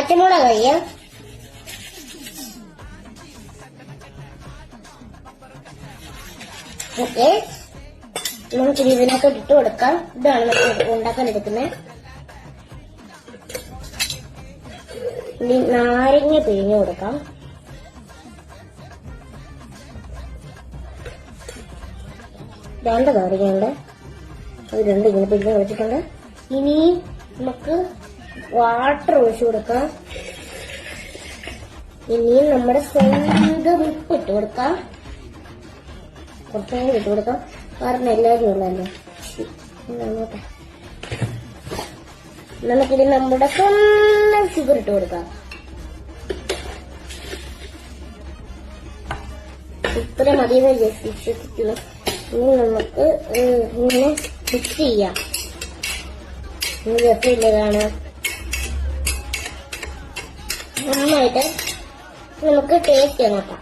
പച്ചമുളക് കഴിയാം. ഓക്കെ, നമുക്ക് ഇതിനകത്തോട്ട് ഇട്ട് കൊടുക്കാം. ഇതാണ് നമ്മൾ ഉണ്ടാക്കാൻ എടുക്കുന്നത്. ഇനി നാരങ്ങ പിഴിഞ്ഞു കൊടുക്കാം. രണ്ട് നാരങ്ങയുണ്ട്, അത് രണ്ട് ഇങ്ങനെ പിഴിഞ്ഞ് വെച്ചിട്ടുണ്ട്. ഇനി നമുക്ക് വാട്ടർ ഒഴിച്ചു കൊടുക്കാം. ഇനിയും നമ്മുടെ സ്വന്തം ഉപ്പ് ഇട്ട് കൊടുക്കാം. കുറച്ചുകൂടി ഇട്ട് കൊടുക്കാം, കാരണം എല്ലാവരും ഉള്ളതല്ലേ. നമുക്കിത് നമ്മുടെ സ്വന്തം ഷുഗർ ഇട്ട് കൊടുക്കാം. ഇത്ര മതിയെന്ന് വിശ്വസിക്കുന്നു. ഇനി നമുക്ക് ഇങ്ങനെ മിക്സ് ചെയ്യാം. ഇനി രസമില്ല കാണാൻ. നന്നായിട്ട് നമുക്ക് ടേസ്റ്റ് നോക്കാം.